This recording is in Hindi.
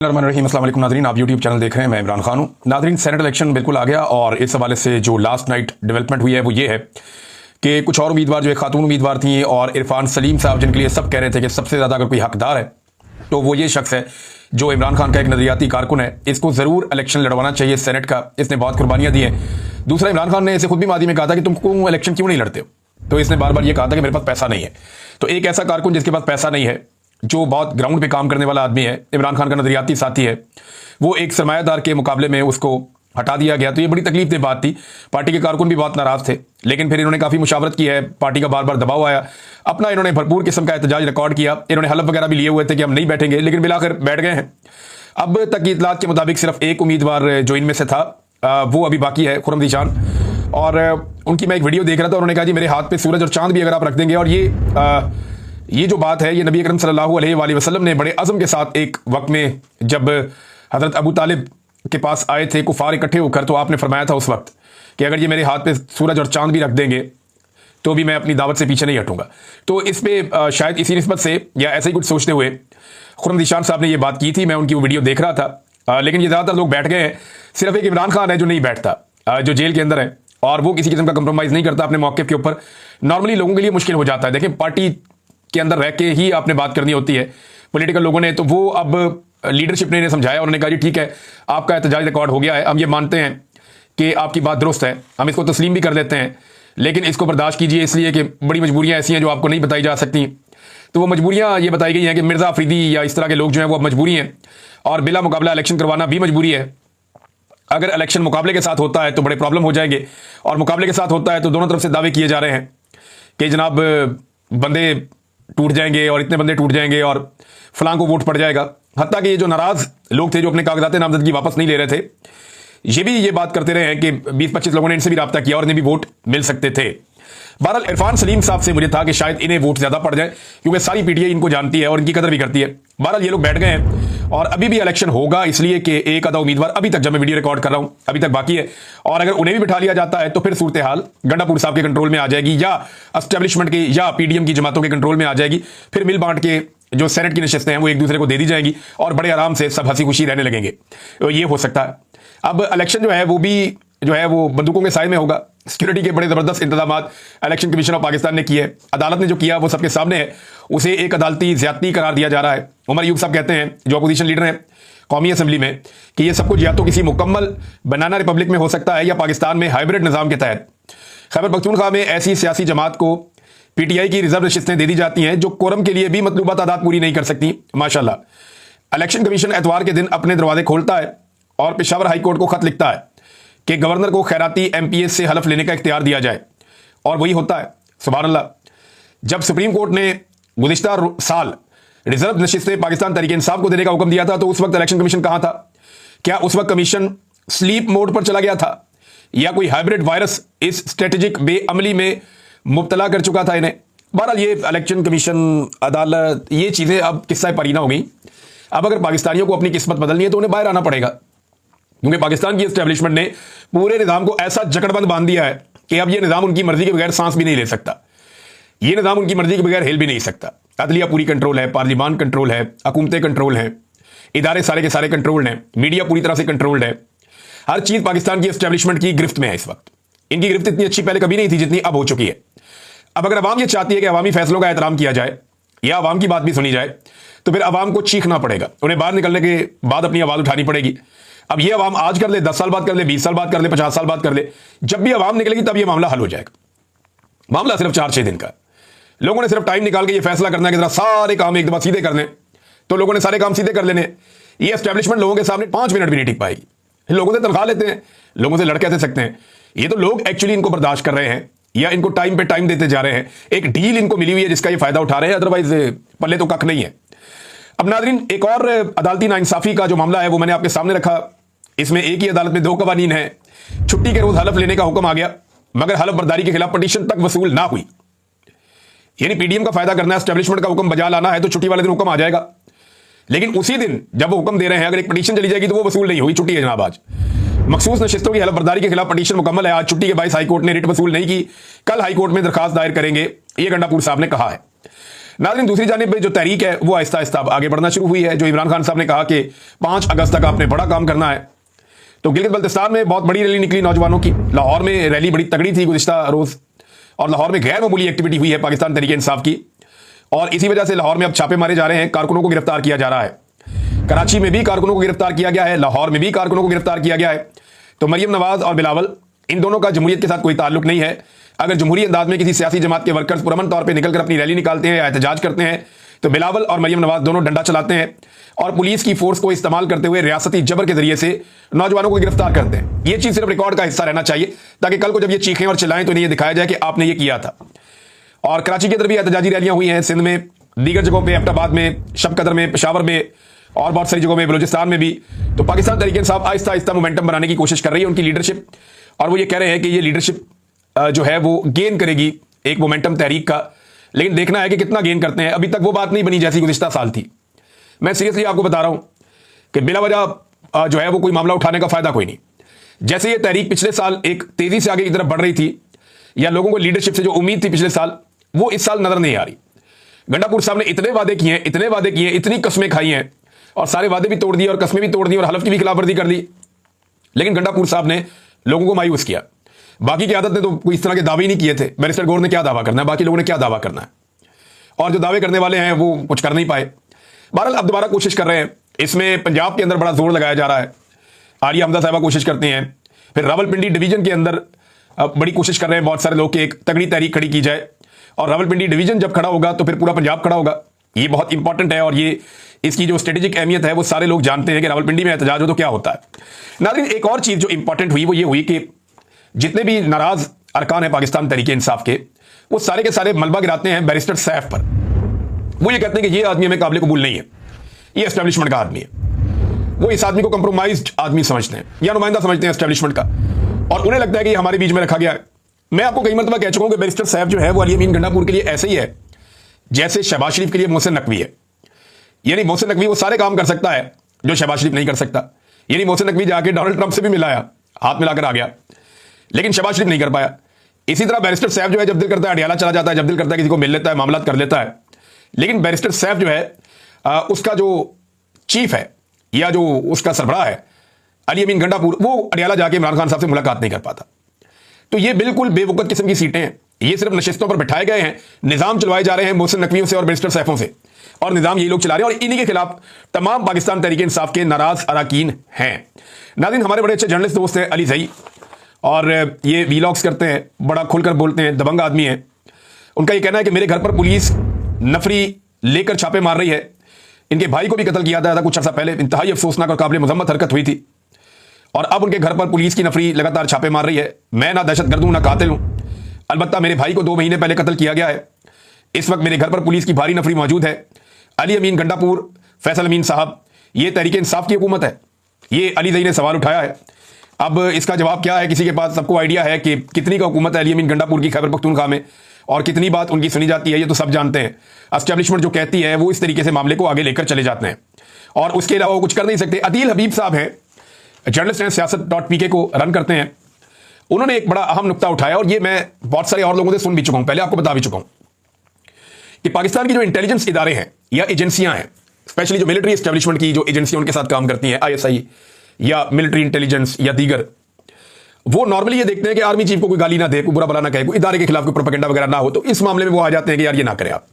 अस्सलाम वालेकुम नादरीन, आप यूट्यूब चैनल देख रहे हैं। मैं इमरान खान हूँ। नादरीन, सेनेट इलेक्शन बिल्कुल आ गया और इस हवाले से जो लास्ट नाइट डेवलपमेंट हुई है वो ये है कि कुछ और उम्मीदवार जो एक खातून उम्मीदवार थी और इरफान सलीम साहब, जिनके लिए सब कह रहे थे कि सबसे ज़्यादा अगर कोई हकदार है तो वो ये शख्स है जो इमरान खान का एक नजरियाती कारकुन है। इसको ज़रूर इलेक्शन लड़वाना चाहिए सेनेट का, इसने बहुत कुर्बानियाँ दी हैं। दूसरा, इमरान खान ने इसे खुद भी मादी में कहा था कि तुम क्यों इलेक्शन क्यों नहीं लड़ते हो, तो इसने बार बार ये कहा था कि मेरे पास पैसा नहीं है। तो एक ऐसा कारकुन जिसके पास पैसा नहीं है, जो बहुत ग्राउंड पे काम करने वाला आदमी है, इमरान खान का नजरियाती साथी है, वो एक सरमायादार के मुकाबले में उसको हटा दिया गया। तो ये बड़ी तकलीफ दे बात थी। पार्टी के कारकुन भी बहुत नाराज थे, लेकिन फिर इन्होंने काफ़ी मुशावरत की है, पार्टी का बार बार दबाव आया, अपना इन्होंने भरपूर किस्म का एहतजाज रिकॉर्ड किया। इन्होंने हलफ वगैरह भी लिए हुए थे कि हम नहीं बैठेंगे, लेकिन बिलाखिर बैठ गए हैं। अब तक की इतलात के मुताबिक सिर्फ एक उम्मीदवार जो इनमें से था वो अभी बाकी है, खुर्रम ज़ीशान। और उनकी मैं एक वीडियो देख रहा था, उन्होंने कहा जी मेरे हाथ पे सूरज और चांद भी अगर आप रख देंगे। और ये जो बात है, ये नबी अकरम सल्लल्लाहु अलैहि वसल्लम ने बड़े अज़म के साथ एक वक्त में जब हज़रत अबू तालिब के पास आए थे कुफार इकट्ठे होकर, तो आपने फरमाया था उस वक्त कि अगर ये मेरे हाथ पे सूरज और चांद भी रख देंगे तो भी मैं अपनी दावत से पीछे नहीं हटूंगा। तो इस पे शायद इसी निस्बत से या ऐसे ही कुछ सोचते हुए खुर्रम ज़ीशान साहब ने ये बात की थी। मैं उनकी वो वीडियो देख रहा था, लेकिन ये ज़्यादातर लोग बैठ गए हैं। सिर्फ एक इमरान खान है जो नहीं बैठता, जो जेल के अंदर है, और वो किसी किस्म का कंप्रोमाइज़ नहीं करता अपने मौके के ऊपर। नॉर्मली लोगों के लिए मुश्किल हो जाता है, देखें पार्टी के अंदर रह के ही आपने बात करनी होती है पॉलिटिकल लोगों ने। तो वो अब लीडरशिप ने इन्हें समझाया, उन्होंने कहा जी ठीक है, आपका एहतजाज रिकॉर्ड हो गया है, हम ये मानते हैं कि आपकी बात दुरुस्त है, हम इसको तस्लीम भी कर लेते हैं, लेकिन इसको बर्दाश्त कीजिए इसलिए कि बड़ी मजबूरियां ऐसी हैं जो आपको नहीं बताई जा सकती। तो वो मजबूरियां ये बताई गई हैं कि मिर्ज़ा अफरीदी या इस तरह के लोग जो हैं वो अब मजबूरी हैं, और बिला मुकाबला इलेक्शन करवाना भी मजबूरी है। अगर इलेक्शन मुकाबले के साथ होता है तो बड़े प्रॉब्लम हो जाएंगे, और मुकाबले के साथ होता है तो दोनों तरफ से दावे किए जा रहे हैं कि जनाब बंदे टूट जाएंगे और इतने बंदे टूट जाएंगे और फलां को वोट पड़ जाएगा। हत्ता कि ये जो नाराज लोग थे जो अपने कागजात नामजदगी वापस नहीं ले रहे थे, ये भी ये बात करते रहे हैं कि 20-25 लोगों ने इनसे भी रब्ता किया और इन्हें भी वोट मिल सकते थे। बहरहाल इरफान सलीम साहब से मुझे था कि शायद इन्हें वोट ज्यादा पड़ जाए, क्योंकि सारी पीटीआई इनको जानती है और इनकी कदर भी करती है। बहरहाल ये लोग बैठ गए हैं और अभी भी इलेक्शन होगा, इसलिए कि एक आधा उम्मीदवार अभी तक, जब मैं वीडियो रिकॉर्ड कर रहा हूं, अभी तक बाकी है। और अगर उन्हें भी बिठा लिया जाता है तो फिर सूरत हाल गंडापुर साहब के कंट्रोल में आ जाएगी, या एस्टेब्लिशमेंट की या पीडीएम की जमातों के कंट्रोल में आ जाएगी। फिर मिल बांट के जो सेनेट की नशिस्तें हैं वो एक दूसरे को दे दी जाएंगी और बड़े आराम से सब हंसी खुशी रहने लगेंगे। तो ये हो सकता है। अब इलेक्शन जो है वो भी जो है वो बंदूकों के साए में होगा। सिक्योरिटी के बड़े ज़बरदस्त इंतजाम इलेक्शन कमीशन ऑफ पाकिस्तान ने किए। अदालत ने जो किया वो सबके सामने है, उसे एक अदालती ज्यादती करार दिया जा रहा है। उमर अयूब साहब कहते हैं, जो अपोजिशन लीडर हैं कौमी असम्बली में, कि ये सब कुछ या तो किसी मुकम्मल बनाना रिपब्लिक में हो सकता है या पाकिस्तान में हाइब्रिड निज़ाम के तहत खैबर पख्तूनख्वा में ऐसी सियासी जमात को पीटीआई की रिजर्व नशिस्तें दे दी जाती हैं जो कोरम के लिए भी मतलूबा तादाद पूरी नहीं कर सकती। माशाल्लाह इलेक्शन कमीशन एतवार के दिन अपने दरवाजे खोलता है और पेशावर हाई कोर्ट को खत लिखता है कि गवर्नर को खैराती एमपीएस से हलफ लेने का इख्तियार दिया जाए, और वही होता है। सुभान अल्लाह। जब सुप्रीम कोर्ट ने गुज़िश्ता साल रिजर्व नशिस्तें पाकिस्तान तहरीक इंसाफ को देने का हुक्म दिया था, तो उस वक्त इलेक्शन कमीशन कहां था? क्या उस वक्त कमीशन स्लीप मोड पर चला गया था, या कोई हाइब्रिड वायरस इस स्ट्रेटेजिक बेअमली में मुब्तला कर चुका था इन्हें? बहरहाल ये इलेक्शन कमीशन, अदालत, ये चीज़ें अब किस्सा परीना हो गई। अब अगर पाकिस्तानियों को अपनी किस्मत बदलनी है तो उन्हें बाहर आना पड़ेगा, क्योंकि पाकिस्तान की एस्टेब्लिशमेंट ने पूरे निज़ाम को ऐसा जकड़बंद बांध दिया है कि अब ये निज़ाम उनकी मर्जी के बगैर सांस भी नहीं ले सकता, ये निज़ाम उनकी मर्जी के बगैर हिल भी नहीं सकता। अदलिया पूरी कंट्रोल है, पार्लियामान कंट्रोल है, हुकूमतें कंट्रोल हैं, इदारे सारे के सारे कंट्रोल्ड हैं, मीडिया पूरी तरह से कंट्रोल्ड है। हर चीज़ पाकिस्तान की एस्टेब्लिशमेंट की गिरफ्त में है इस वक्त। इनकी गिरफ्त इतनी अच्छी पहले कभी नहीं थी जितनी अब हो चुकी है। अब अगर अवाम ये चाहती है कि अवामी फैसलों का एहतराम किया जाए या अवाम की बात भी सुनी जाए, तो फिर अवाम को चीखना पड़ेगा, उन्हें बाहर निकलने के बाद अपनी आवाज़ उठानी पड़ेगी। अब ये अवाम आज कर ले, 10 साल बाद कर ले, 20 साल बाद कर ले, 50 साल बाद कर ले, जब भी अवाम निकलेगी तब ये मामला हल हो जाएगा। मामला सिर्फ 4-6 दिन का। लोगों ने सिर्फ टाइम निकाल के ये फैसला करना है कि जरा सारे काम एक दफा सीधे कर लें, तो लोगों ने सारे काम सीधे कर लेने। ये एस्टेब्लिशमेंट लोगों के सामने 5 मिनट भी नहीं टिक पाएगी। लोगों से तनख्वाह लेते हैं, लोगों से लड़ कैसे सकते हैं? ये तो लोग एक्चुअली इनको बर्दाश्त कर रहे हैं या इनको टाइम पे टाइम देते जा रहे हैं। एक डील इनको मिली हुई है जिसका ये फायदा उठा रहे हैं, अदरवाइज पल्ले तो कख नहीं है। अब नाज़रीन, एक और अदालती नाइंसाफी का जो मामला है वो मैंने आपके सामने रखा। इसमें एक ही अदालत में 2 कवानीन है। छुट्टी के रोज हलफ लेने का हुक्म आ गया, मगर हलफ बर्दारी के खिलाफ पटिशन तक वसूल ना हुई। यानी पीडीएम का फायदा करना है, एस्टेब्लिशमेंट का हुक्म बजा लाना है, तो छुट्टी वाले दिन हुक्म आ जाएगा, लेकिन उसी दिन जब वो हुक्म दे रहे हैं अगर एक पटिशन चली जाएगी तो वो वसूल नहीं हुई। छुट्टी है जनाब आज। मखसूस नशिस्तों की हलफ बर्दारी के खिलाफ पटिशन मुकम्मल है। आज छुट्टी के बायस हाईकोर्ट ने रिट वसूल नहीं की, कल हाईकोर्ट में दरखास्त दायर करेंगे, ये गंडापुर साहब ने कहा है। नाज़रीन, दूसरी जानिब जो तहरीक है वो आहिस्ता आहिस्ता आगे बढ़ना शुरू हुई है। जो इमरान खान साहब ने कहा कि 5 अगस्त तक आपने बड़ा काम करना है, तो गिलगित बल्तिस्तान में बहुत बड़ी रैली निकली नौजवानों की। लाहौर में रैली बड़ी तगड़ी थी गुज़िश्ता रोज़, और लाहौर में गैर मामूली एक्टिविटी हुई है पाकिस्तान तहरीक इंसाफ की, और इसी वजह से लाहौर में अब छापे मारे जा रहे हैं, कारकुनों को गिरफ्तार किया जा रहा है। कराची में भी कारकुनों को गिरफ्तार किया गया है, लाहौर में भी कारकुनों को गिरफ्तार किया गया है। तो मरियम नवाज और बिलावल, इन दोनों का जमहूरियत के साथ कोई ताल्लुक नहीं है। अगर जमहूरी अंदाज में किसी सियासी जमात के वर्कर्स पुरअमन तौर पर निकलकर अपनी रैली निकालते हैं या एहतजाज करते हैं, तो बिलावल और मरियम नवाज दोनों डंडा चलाते हैं और पुलिस की फोर्स को इस्तेमाल करते हुए रियासती जबर के जरिए से नौजवानों को गिरफ्तार करते हैं। यह चीज सिर्फ रिकॉर्ड का हिस्सा रहना चाहिए, ताकि कल को जब ये चीखें और चिल्लाएं तो इन्हें यह दिखाया जाए कि आपने ये किया था। और कराची के अंदर भी एहतजाजी रैलियां हुई हैं, सिंध में, दीगर जगहों पर, एबटाबाद में, शबकदर में, पेशावर में और बहुत सारी जगहों में, बलूचिस्तान में भी। तो पाकिस्तान तहरीक इंसाफ आहिस्ता आहिस्ता मोमेंटम बनाने की कोशिश कर रही है, उनकी लीडरशिप, और वो ये कह रहे हैं कि ये लीडरशिप जो है वो गेन करेगी एक मोमेंटम तहरीक का। लेकिन देखना है कि कितना गेन करते हैं। अभी तक वो बात नहीं बनी जैसी गुज़िश्ता साल थी। मैं सीरियसली आपको बता रहा हूं कि बिला वजह जो है वो कोई मामला उठाने का फायदा कोई नहीं। जैसे ये तहरीक पिछले साल एक तेजी से आगे की तरफ बढ़ रही थी, या लोगों को लीडरशिप से जो उम्मीद थी पिछले साल, वो इस साल नजर नहीं आ रही। गंडापुर साहब ने इतने वादे किए हैं, इतने वादे किए, इतनी कस्में खाई हैं, और सारे वादे भी तोड़ दिए और कस्में भी तोड़ दी और हलफ की भी खिलाफवर्जी कर दी। लेकिन गंडापुर साहब ने लोगों को मायूस किया। बाकी की आदत ने तो कोई इस तरह के दावे ही नहीं किए थे। बैरिस्टर गौर ने क्या दावा करना है, बाकी लोगों ने क्या दावा करना है, और जो दावे करने वाले हैं वो कुछ कर नहीं पाए। बहरहाल अब दोबारा कोशिश कर रहे हैं। इसमें पंजाब के अंदर बड़ा जोर लगाया जा रहा है। आलिया हमजा साहबा कोशिश करते हैं, फिर रावलपिंडी डिवीजन के अंदर बड़ी कोशिश कर रहे हैं बहुत सारे लोग कि एक तगड़ी तहरीक खड़ी की जाए, और रावलपिंडी डिवीजन जब खड़ा होगा तो फिर पूरा पंजाब खड़ा होगा। ये बहुत इंपॉर्टेंट है, और ये इसकी जो स्ट्रेटेजिक अहमियत है वो सारे लोग जानते हैं कि रावलपिंडी में एहतजाज हो तो क्या होता है। नाज़रीन, एक और चीज जो इंपॉर्टेंट हुई वो ये हुई कि जितने भी नाराज अरकान है पाकिस्तान तहरीक इंसाफ के, वो सारे के सारे मलबा गिराते हैं बैरिस्टर सैफ पर। वो ये कहते हैं कि ये आदमी हमें काबिल कबूल नहीं है, ये एस्टेब्लिशमेंट का आदमी है। वो इस आदमी को कंप्रोमाइज्ड आदमी समझते हैं या नुमाइंदा समझते हैं एस्टेब्लिशमेंट का, और उन्हें लगता है कि हमारे बीच में रखा गया है। मैं आपको कई मरतबा कह चुका हूं कि बैरिस्टर सैफ जो है वो अली अमीन गंडापुर के लिए ऐसे ही है जैसे शहबाज शरीफ के लिए मोहसिन नकवी है। यानी मोहसिन नकवी वो सारे काम कर सकता है जो शहबाज शरीफ नहीं कर सकता। यानी मोहसिन नकवी जाके डोनाल्ड ट्रंप से भी मिलाया, हाथ मिलाकर आ गया, लेकिन शहबाज शरीफ नहीं कर पाया। इसी तरह बैरिस्टर सैफ जो है जब दिल करता है अडियाला चला जाता है, जब दिल करता है किसी को मिल लेता है, मामला कर लेता है। लेकिन बैरिस्टर सैफ जो है उसका जो चीफ है या जो उसका सरबराह है अली अमीन गंडापुर, वो अडियाला जाके इमरान खान साहब से मुलाकात नहीं कर पाता। तो ये बिल्कुल बेवकूफ़ किस्म की सीटें हैं। ये सिर्फ नशिस्तों पर बिठाए गए हैं, निज़ाम चलवाए जा रहे हैं मोहसिन नकवियों से और बैरिस्टर सैफों से, और निज़ाम यही लोग चला रहे हैं, और इन्हीं के खिलाफ तमाम पाकिस्तान तहरीक इंसाफ के नाराज अरकान हैं। नाज़रीन, हमारे बड़े अच्छे जर्नलिस्ट दोस्त हैं अली ज़ई, और ये वीलॉग्स करते हैं, बड़ा खुलकर बोलते हैं, दबंग आदमी है। उनका ये कहना है कि मेरे घर पर पुलिस नफरी लेकर छापे मार रही है। इनके भाई को भी कत्ल किया था कुछ अर्सा पहले, इंतहाई अफसोसनाक और काबिल मजम्मत हरकत हुई थी, और अब उनके घर पर पुलिस की नफरी लगातार छापे मार रही है। मैं ना दहशतगर्द हूं ना कातिल हूं, अलबत्ता मेरे भाई को 2 महीने पहले कत्ल किया गया है। इस वक्त मेरे घर पर पुलिस की भारी नफरी मौजूद है। अली अमीन गंडापुर, फैसल अमीन साहब, ये तहरीक इंसाफ की हुकूमत है। ये अली ज़ई ने सवाल उठाया है। अब इसका जवाब क्या है किसी के पास? सबको आइडिया है कि कितनी का हुकूमत है अली अमीन गंडापुर की खैबर पख्तूनख्वा में, और कितनी बात उनकी सुनी जाती है, ये तो सब जानते हैं। एस्टेब्लिशमेंट जो कहती है वो इस तरीके से मामले को आगे लेकर चले जाते हैं, और उसके अलावा वो कुछ कर नहीं सकते। अदील हबीब साहब हैं, जर्नलिस्ट हैं, siyaasat.pk को रन करते हैं। उन्होंने एक बड़ा अहम नुक्ता उठाया, और ये मैं बहुत सारे और लोगों से सुन भी चुका हूं, पहले आपको बता भी चुका हूं, कि पाकिस्तान की जो इंटेलिजेंस इदारे हैं या एजेंसियां हैं, स्पेशली जो मिलिट्री एस्टेब्लिशमेंट की जो एजेंसियां उनके साथ काम करती हैं, ISI या मिलिट्री इंटेलिजेंस या दीगर, वो नॉर्मली ये देखते हैं कि आर्मी चीफ को कोई गाली ना दे, कोई बुरा भला ना कहे, कोई इदारे के खिलाफ कोई प्रोपेगेंडा वगैरह ना हो, तो इस मामले में वो आ जाते हैं कि यार ये ना करें आप।